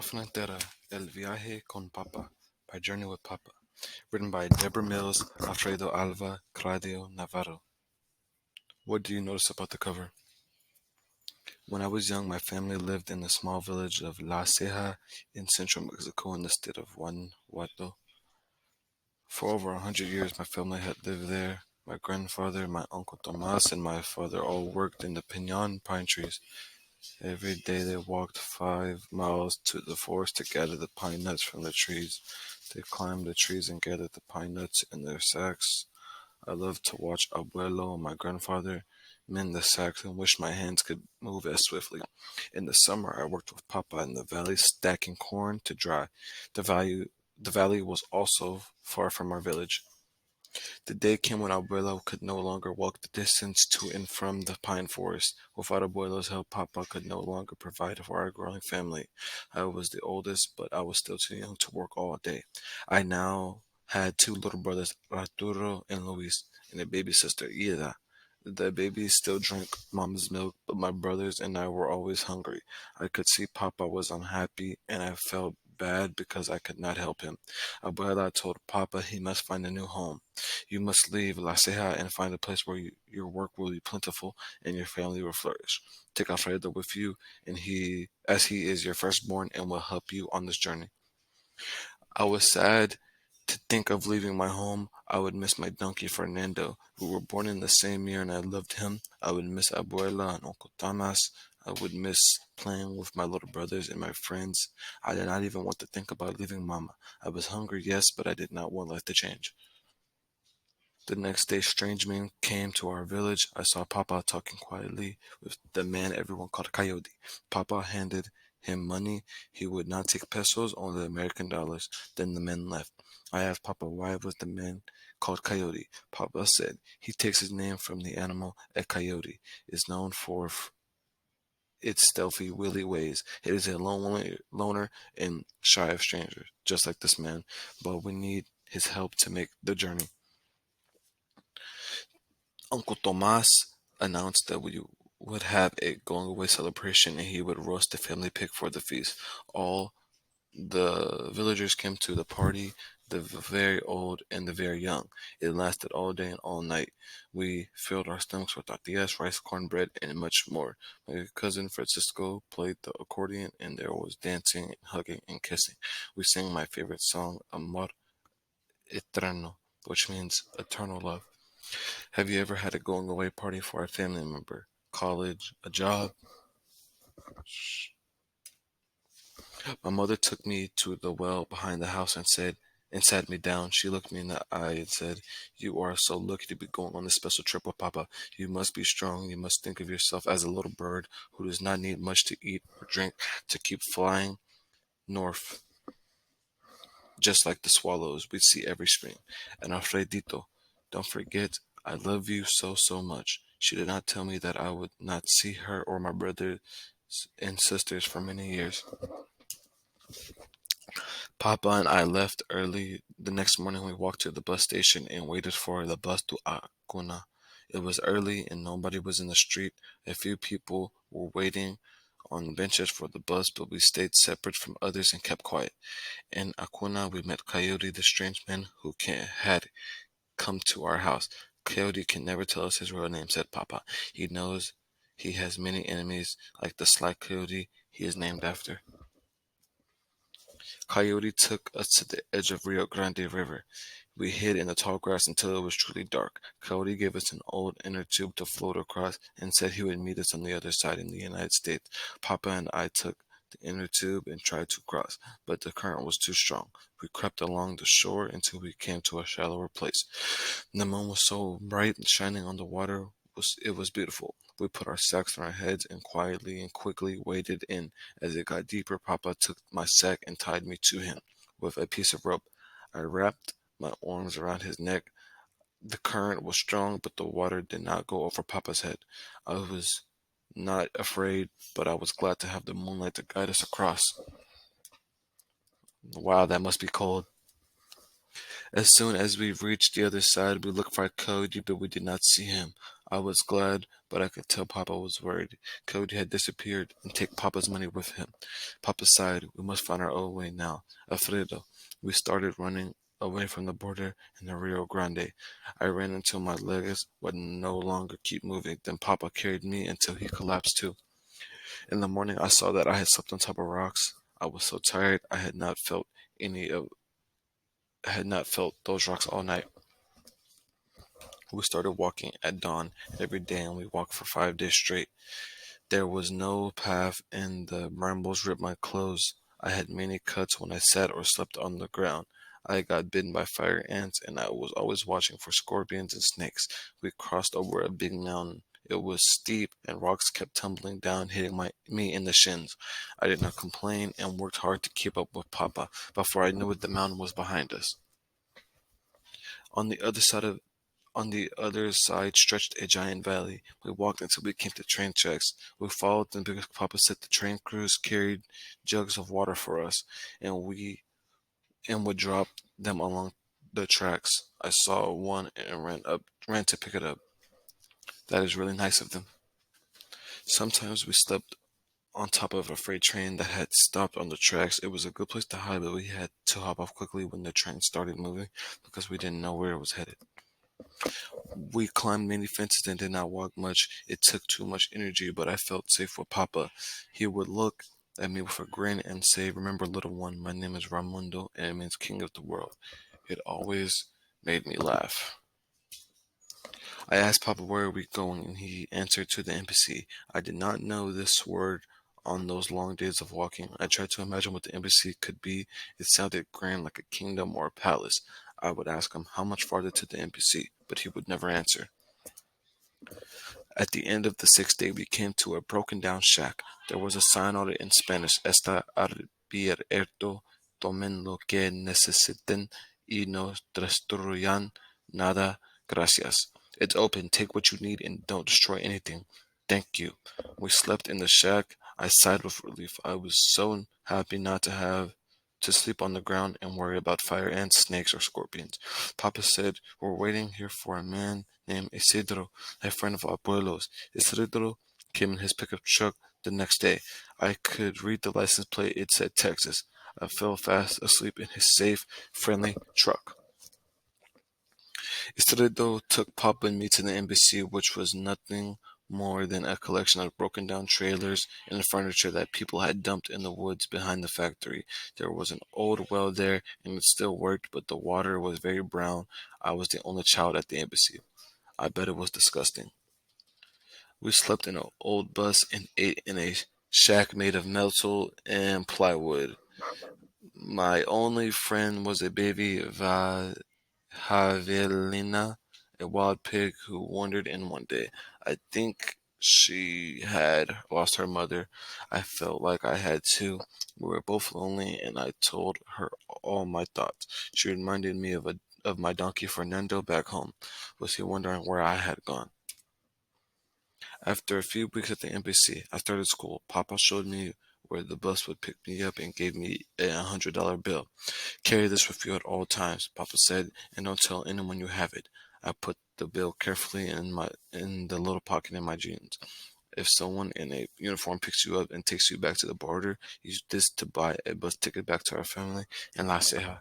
Frontera, El Viaje con Papa, by Journey with Papa, written by Deborah Mills, Alfredo Alva, Claudio Navarro. What do you notice about the cover? When I was young, my family lived in the small village of La Ceja in central Mexico in the state of Guanajuato. For over 100 years, my family had lived there. My grandfather, my uncle Tomas, and my father all worked in the pinon pine trees. Every day they walked 5 miles to the forest to gather the pine nuts from the trees. They climbed the trees and gathered the pine nuts in their sacks. I loved to watch Abuelo and my grandfather mend the sacks and wished my hands could move as swiftly. In the summer, I worked with Papa in the valley, stacking corn to dry. The valley was also far from our village. The day came when Abuelo could no longer walk the distance to and from the pine forest. Without Abuelo's help, Papa could no longer provide for our growing family. I was the oldest, but I was still too young to work all day. I now had two little brothers, Arturo and Luis, and a baby sister, Ida. The baby still drank mama's milk, but my brothers and I were always hungry. I could see Papa was unhappy, and I felt bad because I could not help him. Abuela told Papa he must find a new home. You must leave La Ceja and find a place where your work will be plentiful and your family will flourish. Take Alfredo with you, and as he is your firstborn and will help you on this journey. I was sad to think of leaving my home. I would miss my donkey Fernando. We were born in the same year and I loved him. I would miss Abuela and Uncle Tomas. I would miss playing with my little brothers and my friends. I did not even want to think about leaving Mama. I was hungry, yes, but I did not want life to change. The next day, strange men came to our village. I saw Papa talking quietly with the man everyone called Coyote. Papa handed him money. He would not take pesos, only American dollars. Then the men left. I asked Papa why was the man called Coyote. Papa said he takes his name from the animal. A coyote is known for its stealthy, wily ways. It is a loner and shy of strangers, just like this man. But we need his help to make the journey. Uncle Tomas announced that we would have a going away celebration and he would roast the family pig for the feast. All the villagers came to the party, the very old and the very young. It lasted all day and all night. We filled our stomachs with tortillas, rice, cornbread, and much more. My cousin Francisco played the accordion and there was dancing, hugging, and kissing. We sang my favorite song, Amor Eterno, which means eternal love. Have you ever had a going away party for a family member? College, a job? My mother took me to the well behind the house and sat me down. She looked me in the eye and said, "You are so lucky to be going on this special trip with Papa. You must be strong. You must think of yourself as a little bird who does not need much to eat or drink to keep flying north, just like the swallows we see every spring. And Alfredito, don't forget, I love you so, so much." She did not tell me that I would not see her or my brothers and sisters for many years. Papa and I left early. The next morning, we walked to the bus station and waited for the bus to Acuna. It was early and nobody was in the street. A few people were waiting on benches for the bus, but we stayed separate from others and kept quiet. In Acuna, we met Coyote, the strange man who had come to our house. Coyote can never tell us his real name, said Papa. He knows he has many enemies, like the sly coyote he is named after. Coyote took us to the edge of Rio Grande River. We hid in the tall grass until it was truly dark. Coyote gave us an old inner tube to float across and said he would meet us on the other side in the United States. Papa and I took the inner tube and tried to cross, but the current was too strong. We crept along the shore until we came to a shallower place. The moon was so bright and shining on the water, it was beautiful. We put our sacks on our heads and quietly and quickly waded in. As it got deeper, Papa took my sack and tied me to him with a piece of rope. I wrapped my arms around his neck. The current was strong, but the water did not go over Papa's head. I was not afraid, but I was glad to have the moonlight to guide us across. Wow, that must be cold. As soon as we reached the other side, we looked for Cody, but we did not see him. I was glad, but I could tell Papa was worried. Cody had disappeared and take Papa's money with him. Papa sighed, we must find our own way now. Alfredo. We started running away from the border in the Rio Grande. I ran until my legs would no longer keep moving. Then Papa carried me until he collapsed too. In the morning I saw that I had slept on top of rocks. I was so tired any of I had not felt those rocks all night. We started walking at dawn every day and we walked for 5 days straight. There was no path and the brambles ripped my clothes. I had many cuts when I sat or slept on the ground. I got bitten by fire ants and I was always watching for scorpions and snakes. We crossed over a big mountain. It was steep and rocks kept tumbling down, hitting me in the shins. I did not complain and worked hard to keep up with Papa. Before I knew it, the mountain was behind us. On the other side of On the other side stretched a giant valley. We walked until we came to train tracks. We followed them because Papa said the train crews carried jugs of water for us, and we would drop them along the tracks. I saw one and ran to pick it up. That is really nice of them. Sometimes we slept on top of a freight train that had stopped on the tracks. It was a good place to hide, but we had to hop off quickly when the train started moving because we didn't know where it was headed. We climbed many fences and did not walk much. It took too much energy, but I felt safe with Papa. He would look at me with a grin and say, remember, little one, my name is Ramundo, and it means king of the world. It always made me laugh. I asked Papa where are we going, and he answered to the embassy. I did not know this word on those long days of walking. I tried to imagine what the embassy could be. It sounded grand like a kingdom or a palace. I would ask him how much farther to the embassy, but he would never answer. At the end of the 6th day, we came to a broken down shack. There was a sign on it in Spanish, Está abierto, tomen lo que necesiten y no destruyan nada, gracias. It's open, take what you need and don't destroy anything. Thank you. We slept in the shack. I sighed with relief. I was so happy not to have to sleep on the ground and worry about fire ants, snakes, or scorpions. Papa said, we're waiting here for a man named Isidro, a friend of Abuelo's. Isidro came in his pickup truck the next day. I could read the license plate. It said Texas. I fell fast asleep in his safe, friendly truck. Isidro took Papa and me to the embassy, which was nothing more than a collection of broken down trailers and furniture that people had dumped in the woods behind the factory. There was an old well there and it still worked, but the water was very brown. I was the only child at the embassy. I bet it was disgusting. We slept in an old bus and ate in a shack made of metal and plywood. My only friend was a baby Javelina, a wild pig who wandered in one day. I think she had lost her mother. I felt like I had too. We were both lonely, and I told her all my thoughts. She reminded me of my donkey Fernando back home. Was he wondering where I had gone? After a few weeks at the embassy, I started school. Papa showed me where the bus would pick me up and gave me $100 bill. Carry this with you at all times, Papa said, and don't tell anyone you have it. I put the bill carefully in the little pocket in my jeans. If someone in a uniform picks you up and takes you back to the border, use this to buy a bus ticket back to our family in La Ceja.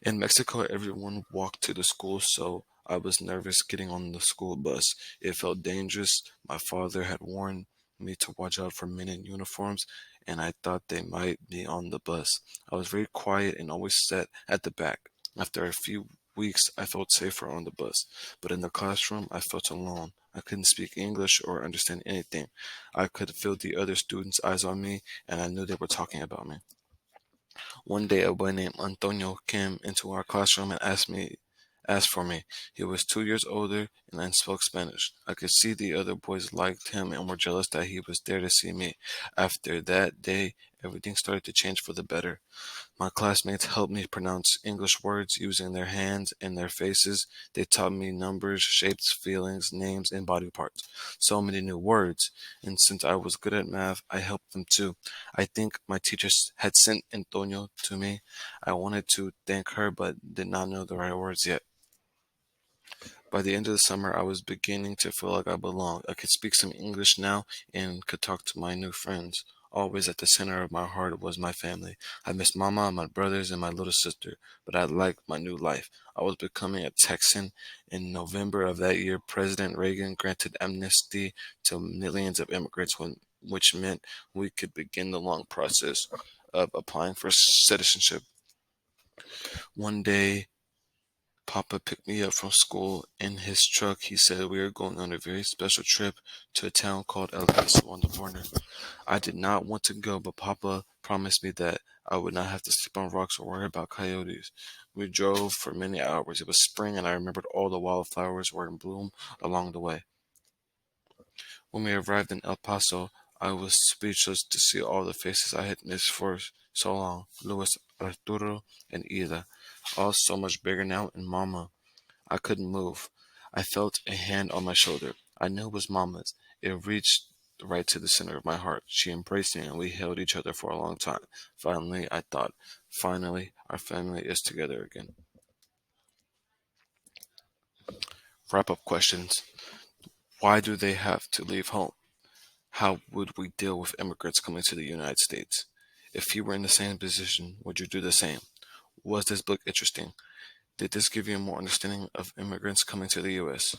In Mexico, everyone walked to the school, so I was nervous getting on the school bus. It felt dangerous. My father had warned me to watch out for men in uniforms, and I thought they might be on the bus. I was very quiet and always sat at the back. After a few weeks, I felt safer on the bus, but in the classroom, I felt alone. I couldn't speak English or understand anything. I could feel the other students' eyes on me, and I knew they were talking about me. One day, a boy named Antonio came into our classroom and asked for me. He was 2 years older and spoke Spanish. I could see the other boys liked him and were jealous that he was there to see me. After that day, everything started to change for the better. My classmates helped me pronounce English words using their hands and their faces. They taught me numbers, shapes, feelings, names, and body parts. So many new words. And since I was good at math, I helped them too. I think my teachers had sent Antonio to me. I wanted to thank her, but did not know the right words yet. By the end of the summer, I was beginning to feel like I belonged. I could speak some English now and could talk to my new friends. Always at the center of my heart was my family. I missed Mama, my brothers, and my little sister, but I liked my new life. I was becoming a Texan. In November of that year, President Reagan granted amnesty to millions of immigrants, which meant we could begin the long process of applying for citizenship. One day, Papa picked me up from school in his truck. He said we are going on a very special trip to a town called El Paso on the border. I did not want to go, but Papa promised me that I would not have to sleep on rocks or worry about coyotes. We drove for many hours. It was spring, and I remembered all the wildflowers were in bloom along the way. When we arrived in El Paso, I was speechless to see all the faces I had missed for so long. Luis, Arturo, and Ida, all so much bigger now, and Mama. I couldn't move. I felt a hand on my shoulder. I knew it was Mama's. It reached right to the center of my heart. She embraced me and we held each other for a long time. Finally, I thought, finally, our family is together again. Wrap up questions. Why do they have to leave home? How would we deal with immigrants coming to the United States? If you were in the same position, would you do the same? Was this book interesting? Did this give you a more understanding of immigrants coming to the U.S.?